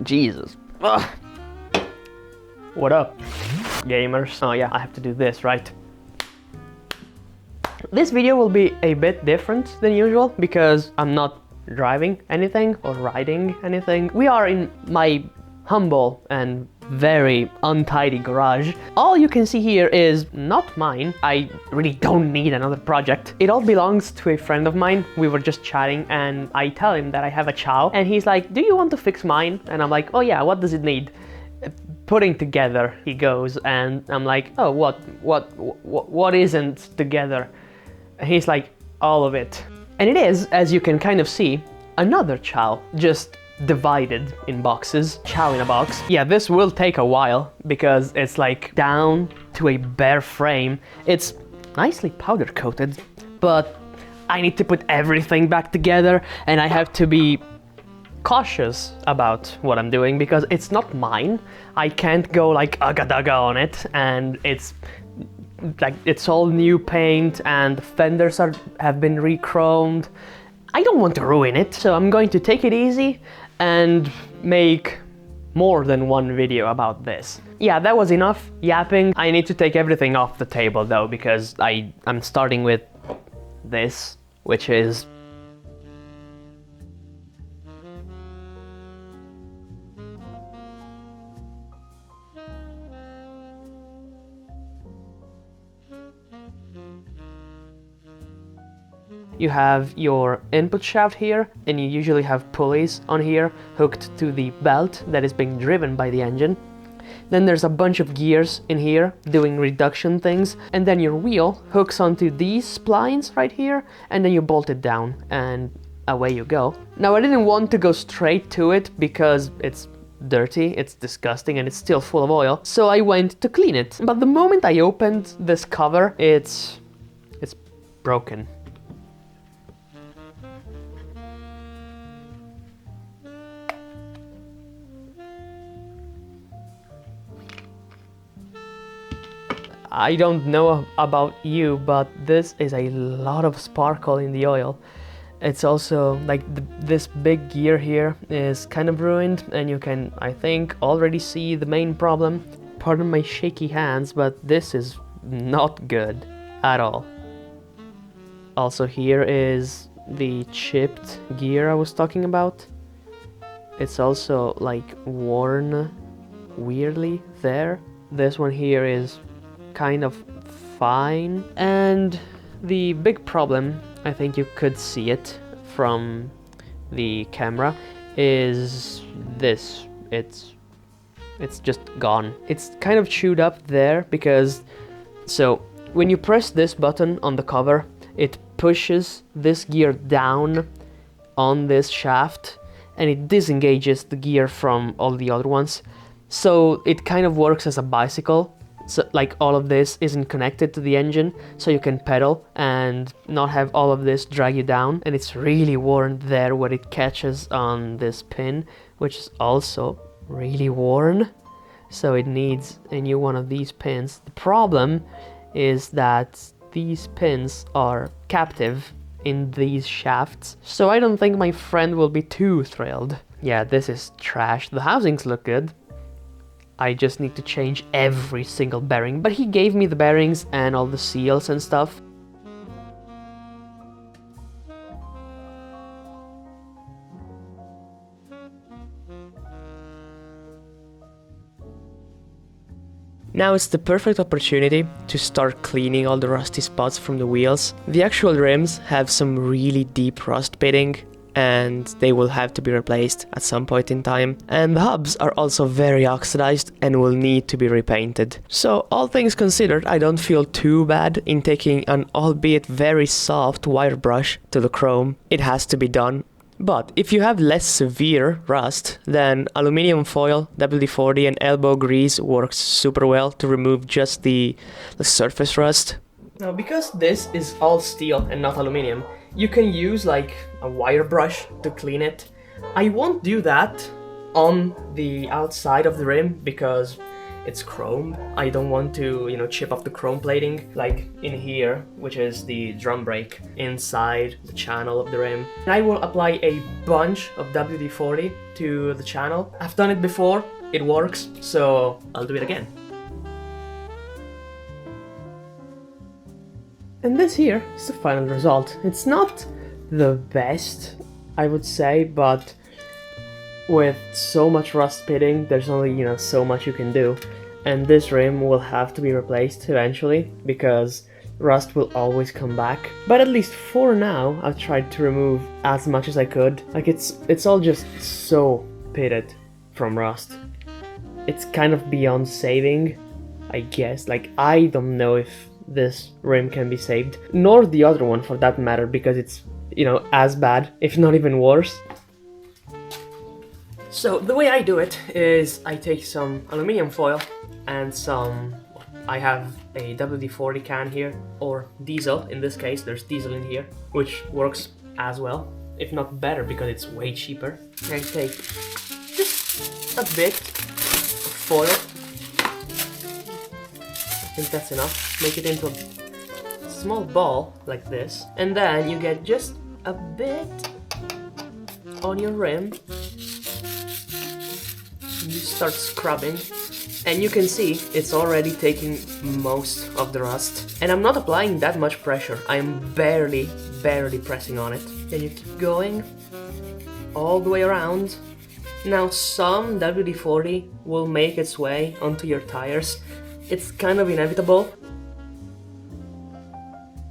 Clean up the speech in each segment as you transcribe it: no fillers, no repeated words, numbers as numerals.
Jesus. Ugh. What up, gamers? Oh yeah, I have to do this, right? This video will be a bit different than usual because I'm not driving anything or riding anything. We are in my humble and very untidy garage. All you can see here is not mine. I really don't need another project. It all belongs to a friend of mine. We were just chatting and I tell him that I have a ciao and he's like, do you want to fix mine? And I'm like, oh yeah, what does it need? Putting together, he goes, and I'm like, oh, what isn't together? And he's like, all of it. And it is, as you can kind of see, another ciao, just divided in boxes. Ciao in a box. Yeah, this will take a while because it's like down to a bare frame. It's nicely powder coated, but I need to put everything back together and I have to be cautious about what I'm doing because it's not mine. I can't go like agadaga on it, and it's like it's all new paint and the fenders have been re-chromed. I don't want to ruin it, so I'm going to take it easy and make more than one video about this. Yeah, that was enough yapping. I need to take everything off the table though, because I'm starting with this, which is you have your input shaft here, and you usually have pulleys on here hooked to the belt that is being driven by the engine. Then there's a bunch of gears in here doing reduction things, and then your wheel hooks onto these splines right here, and then you bolt it down, and away you go. Now I didn't want to go straight to it because it's dirty, it's disgusting, and it's still full of oil, so I went to clean it. But the moment I opened this cover, it's broken. I don't know about you, but this is a lot of sparkle in the oil. It's also like this big gear here is kind of ruined, and you can, I think, already see the main problem. Pardon my shaky hands, but this is not good at all. Also, here is the chipped gear I was talking about. It's also like worn weirdly there. This one here is kind of fine, and the big problem, I think you could see it from the camera, is this. It's just gone. It's kind of chewed up there because, so when you press this button on the cover, it pushes this gear down on this shaft and it disengages the gear from all the other ones, so it kind of works as a bicycle. So like all of this isn't connected to the engine, so you can pedal and not have all of this drag you down. And it's really worn there where it catches on this pin, which is also really worn. So it needs a new one of these pins. The problem is that these pins are captive in these shafts, so I don't think my friend will be too thrilled. Yeah, this is trash. The housings look good. I just need to change every single bearing, but he gave me the bearings and all the seals and stuff. Now it's the perfect opportunity to start cleaning all the rusty spots from the wheels. The actual rims have some really deep rust pitting, and they will have to be replaced at some point in time. And the hubs are also very oxidized and will need to be repainted. So all things considered, I don't feel too bad in taking an albeit very soft wire brush to the chrome. It has to be done. But if you have less severe rust, then aluminum foil, WD-40 and elbow grease works super well to remove just the surface rust. Now because this is all steel and not aluminum, you can use like a wire brush to clean it. I won't do that on the outside of the rim because it's chrome. I don't want to, you know, chip off the chrome plating like in here, which is the drum brake inside the channel of the rim. And I will apply a bunch of WD-40 to the channel. I've done it before, it works, so I'll do it again. And this here is the final result. It's not the best, I would say, but with so much rust pitting, there's only, you know, so much you can do. And this rim will have to be replaced eventually, because rust will always come back. But at least for now, I've tried to remove as much as I could. Like, it's all just so pitted from rust. It's kind of beyond saving, I guess. Like, I don't know if this rim can be saved, nor the other one for that matter, because it's, you know, as bad, if not even worse. So the way I do it is I take some aluminium foil and I have a WD-40 can here, or diesel in this case. There's diesel in here, which works as well, if not better, because it's way cheaper. I take just a bit of foil. I think that's enough. Make it into a small ball like this, and then you get just a bit on your rim. You start scrubbing, and you can see it's already taking most of the rust. And I'm not applying that much pressure. I'm barely pressing on it. And you keep going all the way around. Now some WD-40 will make its way onto your tires. It's kind of inevitable,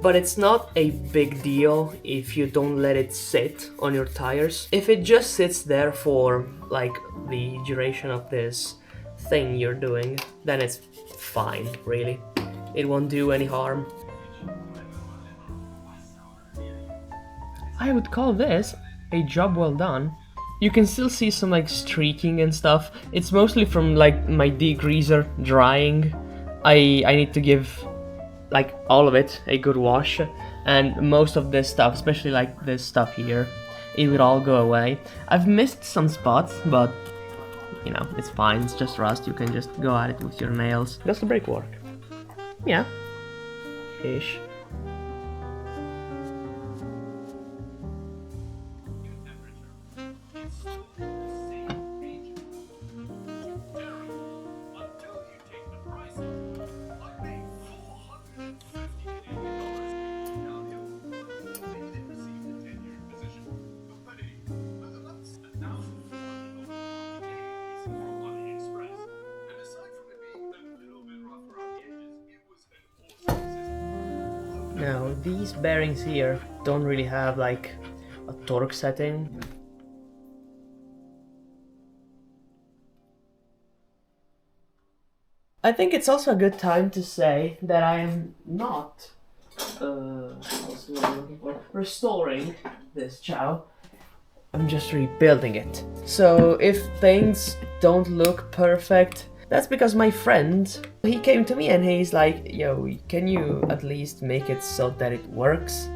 but it's not a big deal if you don't let it sit on your tires. If it just sits there for like the duration of this thing you're doing, then it's fine, really. It won't do any harm. I would call this a job well done. You can still see some like streaking and stuff. It's mostly from like my degreaser drying. I need to give like all of it a good wash, and most of this stuff, especially like this stuff here, it would all go away. I've missed some spots, but you know, it's fine, it's just rust. You can just go at it with your nails. Does the brake work? Yeah, ish. Now, these bearings here don't really have like a torque setting. I think it's also a good time to say that I am not restoring this ciao. I'm just rebuilding it. So if things don't look perfect, that's because my friend, he came to me and he's like, yo, can you at least make it so that it works?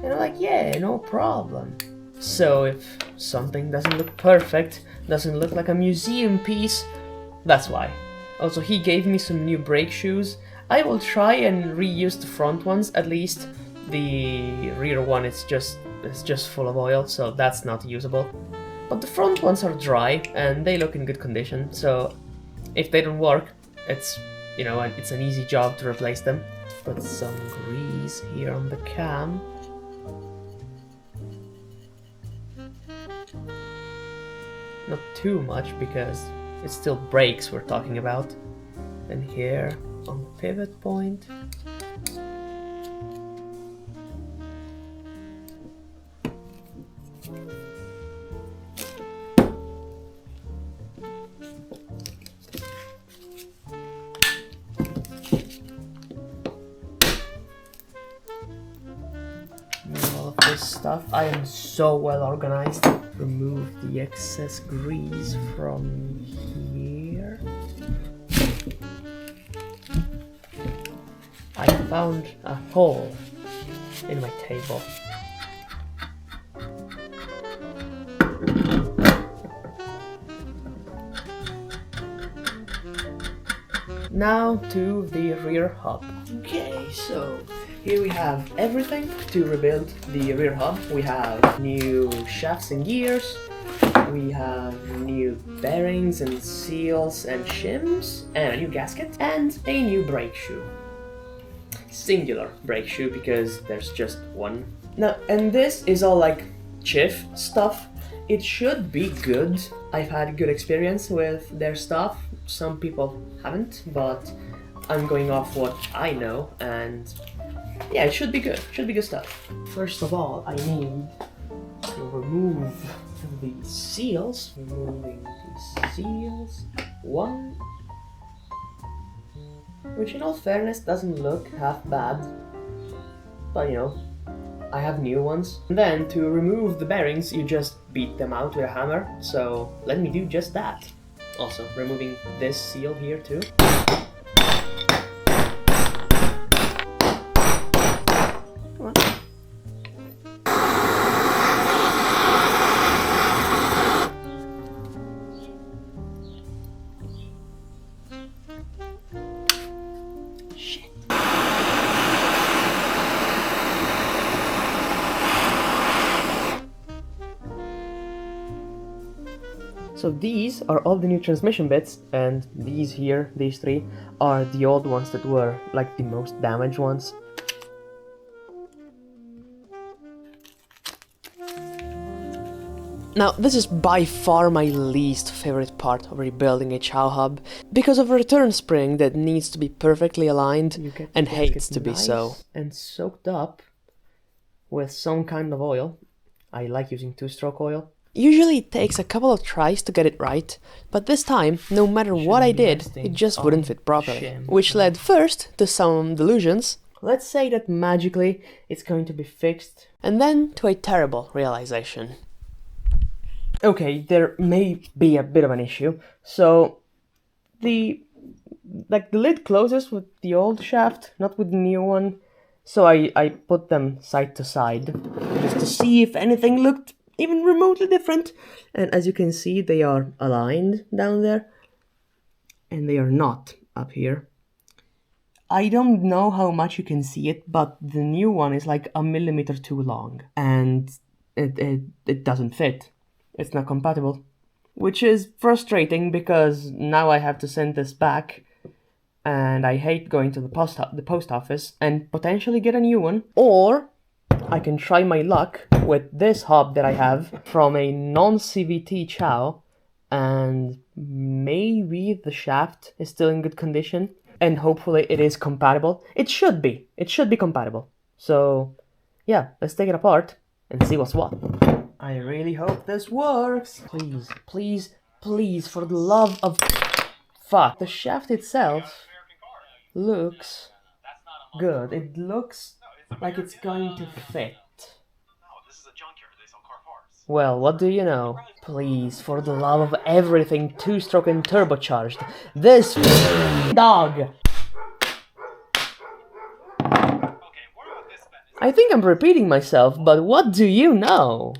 And I'm like, yeah, no problem. So if something doesn't look perfect, doesn't look like a museum piece, that's why. Also, he gave me some new brake shoes. I will try and reuse the front ones, at least. The rear one is just full of oil, so that's not usable. But the front ones are dry and they look in good condition, so if they don't work, it's, you know, it's an easy job to replace them. Put some grease here on the cam. Not too much because it's still brakes we're talking about. And here on pivot point. Stuff. I am so well organized. Remove the excess grease from here. I found a hole in my table. Now to the rear hub. Okay, so here we have everything to rebuild the rear hub. We have new shafts and gears, we have new bearings and seals and shims, and a new gasket, and a new brake shoe. Singular brake shoe because there's just one. Now, and this is all like Chief stuff. It should be good. I've had good experience with their stuff. Some people haven't, but I'm going off what I know, and yeah, it should be good. Should be good stuff. First of all, I need to remove the seals. Removing the seals. One. Which in all fairness doesn't look half bad. But you know, I have new ones. And then to remove the bearings, you just beat them out with a hammer. So let me do just that. Also, removing this seal here too. So these are all the new transmission bits, and these here, these three, are the old ones that were like the most damaged ones. Now, this is by far my least favorite part of rebuilding a chow hub, because of a return spring that needs to be perfectly aligned and hates to be so. And soaked up with some kind of oil. I like using two-stroke oil. Usually it takes a couple of tries to get it right, but this time, no matter what I did, it just wouldn't fit properly, which led first to some delusions. Let's say that magically it's going to be fixed, and then to a terrible realization. Okay, there may be a bit of an issue. So the lid closes with the old shaft, not with the new one. So I put them side to side just to see if anything looked even remotely different. And as you can see, they are aligned down there, and they are not up here. I don't know how much you can see it, but the new one is like a millimeter too long, and it doesn't fit. It's not compatible, which is frustrating because now I have to send this back, and I hate going to the post office and potentially get a new one. Or I can try my luck with this hub that I have from a non-CVT chow, and maybe the shaft is still in good condition, and hopefully it is compatible. It should be compatible. So yeah, let's take it apart and see what's what. I really hope this works. Please, please, please, for the love of fuck. The shaft itself looks good. It looks like it's going to fit. Well, what do you know? Please, for the love of everything two-stroke and turbocharged, this dog! I think I'm repeating myself, but what do you know?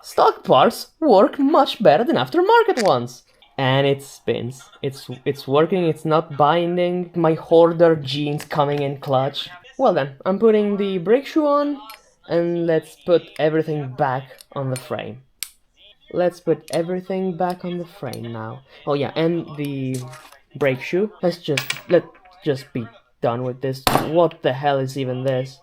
Stock parts work much better than aftermarket ones. And it spins. It's working, it's not binding. My hoarder genes coming in clutch. Well then, I'm putting the brake shoe on, and let's put everything back on the frame. Let's put everything back on the frame now. Oh yeah, and the brake shoe. Let's just be done with this. What the hell is even this?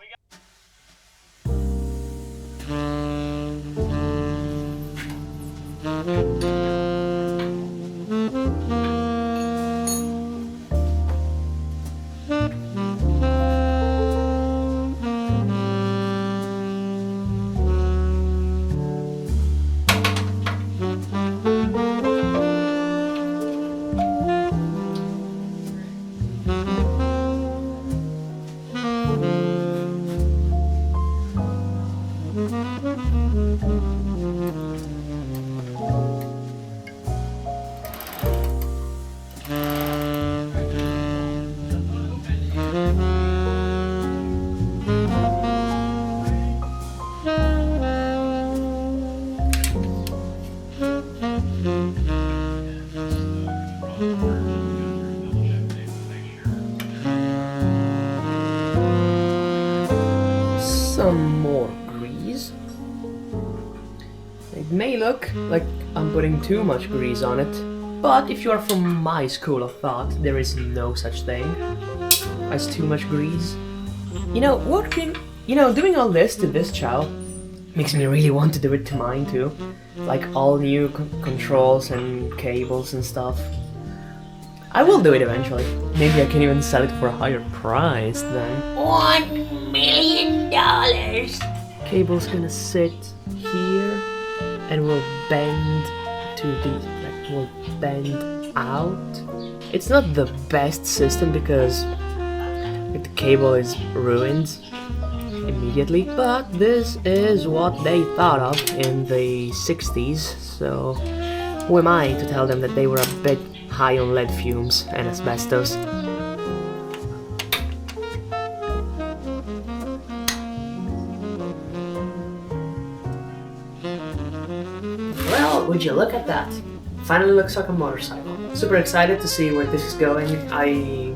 may look like I'm putting too much grease on it, but if you are from my school of thought, there is no such thing as too much grease. You know, doing all this to this ciao makes me really want to do it to mine too. Like all new controls and cables and stuff. I will do it eventually. Maybe I can even sell it for a higher price then. $1 million. Cable's gonna sit here and will bend to the, like, will bend out. It's not the best system because the cable is ruined immediately, but this is what they thought of in the 60s, so who am I to tell them that they were a bit high on lead fumes and asbestos. Well, would you look at that? Finally looks like a motorcycle. Super excited to see where this is going. I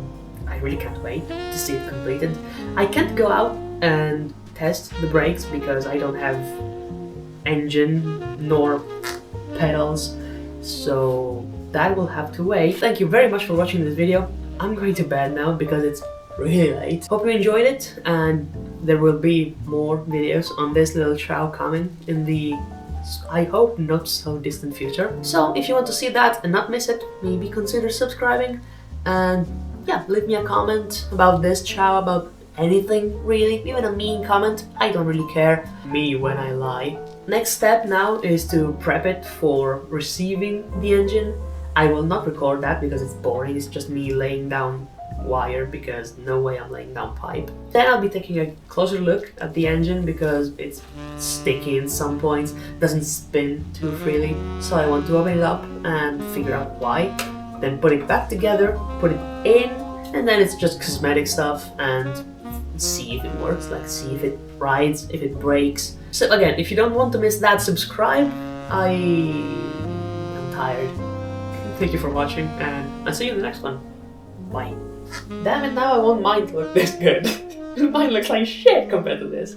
really can't wait to see it completed. I can't go out and test the brakes because I don't have engine nor pedals, so that will have to wait. Thank you very much for watching this video. I'm going to bed now because it's really late. Hope you enjoyed it, and there will be more videos on this little ciao coming in the, I hope, not so distant future. So if you want to see that and not miss it, maybe consider subscribing, and yeah, leave me a comment about this ciao, about anything really, even a mean comment. I don't really care. Me when I lie. Next step now is to prep it for receiving the engine. I will not record that because it's boring. It's just me laying down wire because no way I'm laying down pipe. Then I'll be taking a closer look at the engine because it's sticky in some points, doesn't spin too freely, so I want to open it up and figure out why. Then put it back together, put it in, and then it's just cosmetic stuff and see if it works, like see if it rides, if it brakes. So again, if you don't want to miss that, subscribe. I am tired. Thank you for watching, and I'll see you in the next one. Bye. Damn it, now I want mine to look this good. Mine looks like shit compared to this.